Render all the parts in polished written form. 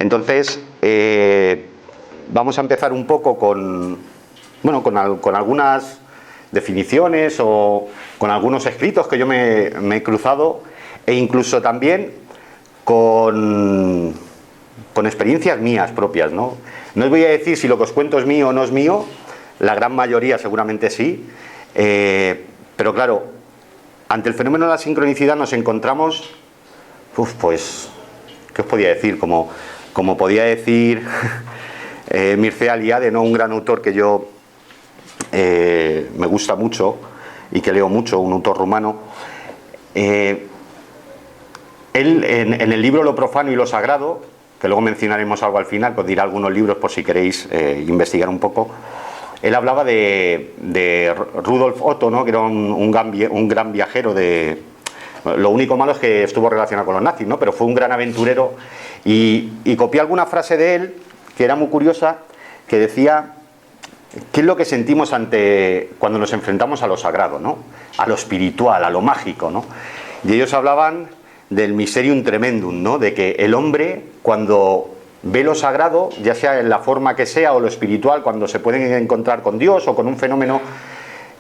Entonces, vamos a empezar un poco con algunas definiciones o con algunos escritos que yo me he cruzado, e incluso también con experiencias mías propias, ¿no? No os voy a decir si lo que os cuento es mío o no es mío, la gran mayoría seguramente sí, pero claro, ante el fenómeno de la sincronicidad nos encontramos, pues, ¿qué os podía decir? Como podía decir Mircea Eliade, ¿no? Un gran autor que yo me gusta mucho y que leo mucho, un autor rumano. Él en el libro Lo profano y lo sagrado, que luego mencionaremos algo al final, que os diré algunos libros por si queréis investigar un poco, él hablaba de Rudolf Otto, ¿no? Que era un gran viajero de... Lo único malo es que estuvo relacionado con los nazis, ¿no? Pero fue un gran aventurero, y copié alguna frase de él que era muy curiosa, que decía: ¿qué es lo que sentimos cuando nos enfrentamos a lo sagrado, ¿no? A lo espiritual, a lo mágico, ¿no? Y ellos hablaban del mysterium tremendum, ¿no? De que el hombre, cuando ve lo sagrado, ya sea en la forma que sea, o lo espiritual, cuando se pueden encontrar con Dios o con un fenómeno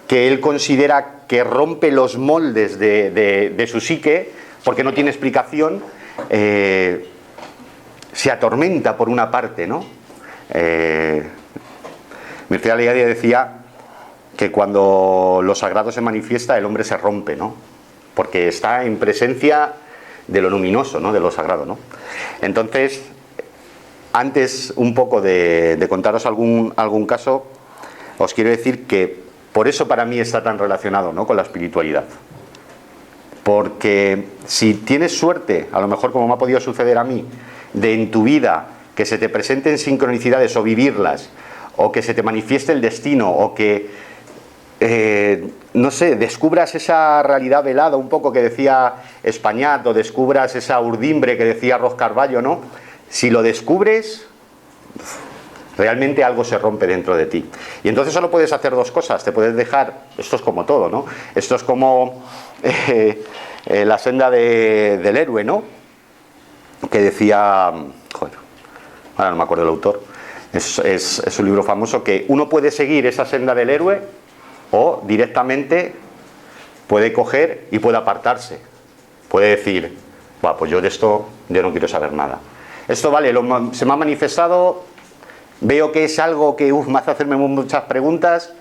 que él considera que rompe los moldes de su psique, porque no tiene explicación, se atormenta por una parte, ¿no? Mircea Eliade decía que cuando lo sagrado se manifiesta, el hombre se rompe, ¿no? Porque está en presencia de lo luminoso, ¿no? De lo sagrado, ¿no? Entonces, antes un poco de contaros algún caso, os quiero decir que por eso para mí está tan relacionado, ¿no? Con la espiritualidad. Porque si tienes suerte, a lo mejor como me ha podido suceder a mí, de en tu vida que se te presenten sincronicidades o vivirlas, o que se te manifieste el destino, o que, no sé, descubras esa realidad velada un poco que decía Españat, o descubras esa urdimbre que decía Ros Carballo, ¿no? Si lo descubres, realmente algo se rompe dentro de ti. Y entonces solo puedes hacer dos cosas. Te puedes dejar, esto es como todo, ¿no? Esto es como la senda del héroe, ¿no? Que decía, joder, ahora no me acuerdo el autor, es un libro famoso, que uno puede seguir esa senda del héroe o directamente puede coger y puede apartarse. Puede decir, pues yo de esto yo no quiero saber nada. Esto vale, se me ha manifestado, veo que es algo que me hace hacerme muchas preguntas,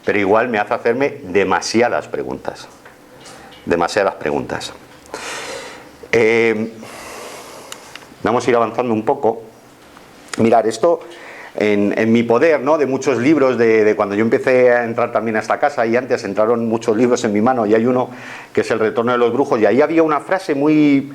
pero igual me hace hacerme demasiadas preguntas. Demasiadas preguntas. Vamos a ir avanzando un poco. Mirad, esto en mi poder, ¿no? De muchos libros de cuando yo empecé a entrar también a esta casa, y antes entraron muchos libros en mi mano, y hay uno que es El retorno de los brujos, y ahí había una frase muy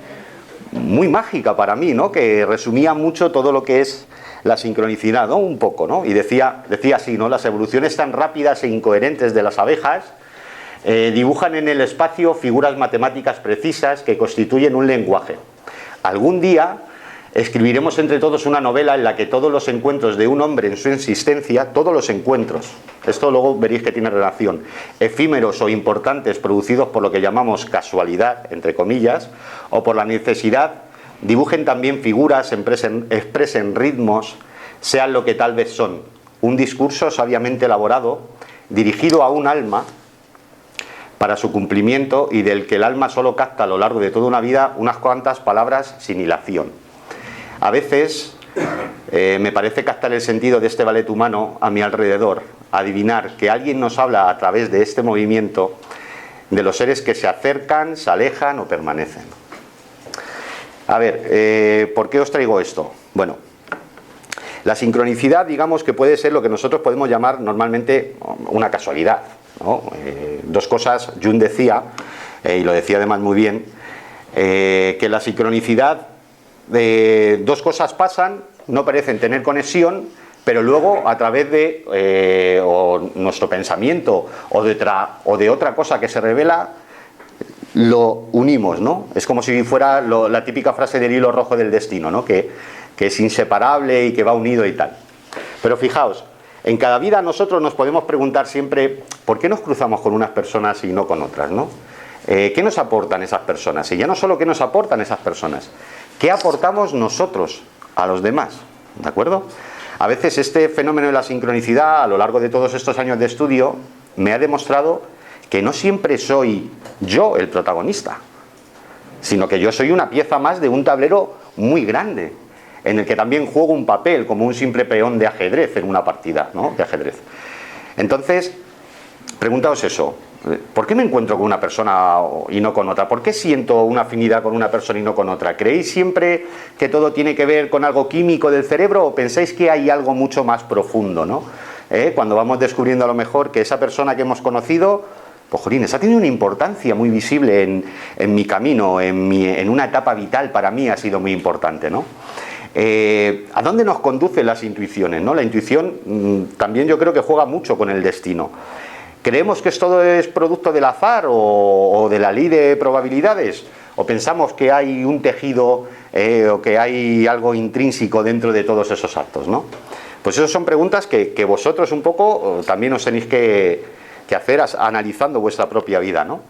mágica para mí, ¿no? Que resumía mucho todo lo que es la sincronicidad, ¿no? Un poco, ¿no? Y decía así, ¿no? Las evoluciones tan rápidas e incoherentes de las abejas dibujan en el espacio figuras matemáticas precisas que constituyen un lenguaje. Algún día escribiremos entre todos una novela en la que todos los encuentros de un hombre en su existencia, todos los encuentros, esto luego veréis que tiene relación, efímeros o importantes producidos por lo que llamamos casualidad, entre comillas, o por la necesidad, dibujen también figuras, expresen ritmos, sean lo que tal vez son. Un discurso sabiamente elaborado, dirigido a un alma para su cumplimiento, y del que el alma solo capta a lo largo de toda una vida unas cuantas palabras sin hilación. A veces me parece captar el sentido de este ballet humano a mi alrededor, adivinar que alguien nos habla a través de este movimiento de los seres que se acercan, se alejan o permanecen. A ver, ¿por qué os traigo esto? Bueno, la sincronicidad, digamos que puede ser lo que nosotros podemos llamar normalmente una casualidad, ¿no? Dos cosas, Jung decía, y lo decía además muy bien, que la sincronicidad, dos cosas pasan, no parecen tener conexión, pero luego a través de o nuestro pensamiento o de otra cosa que se revela, lo unimos, ¿no? Es como si fuera la típica frase del hilo rojo del destino, ¿no? Que es inseparable y que va unido y tal. Pero fijaos, en cada vida nosotros nos podemos preguntar siempre ¿por qué nos cruzamos con unas personas y no con otras, ¿no? ¿Qué nos aportan esas personas? Y ya no solo qué nos aportan esas personas, ¿qué aportamos nosotros a los demás, ¿de acuerdo? A veces este fenómeno de la sincronicidad, a lo largo de todos estos años de estudio, me ha demostrado que no siempre soy yo el protagonista, sino que yo soy una pieza más de un tablero muy grande, en el que también juego un papel, como un simple peón de ajedrez en una partida, ¿no?, de ajedrez. Entonces, preguntaos eso. ¿Por qué me encuentro con una persona y no con otra? ¿Por qué siento una afinidad con una persona y no con otra? ¿Creéis siempre que todo tiene que ver con algo químico del cerebro o pensáis que hay algo mucho más profundo, ¿no? Cuando vamos descubriendo a lo mejor que esa persona que hemos conocido, pues jolines, ha tenido una importancia muy visible en mi camino, en una etapa vital para mí ha sido muy importante, ¿no? ¿A dónde nos conducen las intuiciones, ¿no? La intuición también yo creo que juega mucho con el destino. ¿Creemos que todo es producto del azar o de la ley de probabilidades? ¿O pensamos que hay un tejido o que hay algo intrínseco dentro de todos esos actos, ¿no? Pues esas son preguntas que vosotros un poco también os tenéis que hacer analizando vuestra propia vida, ¿no?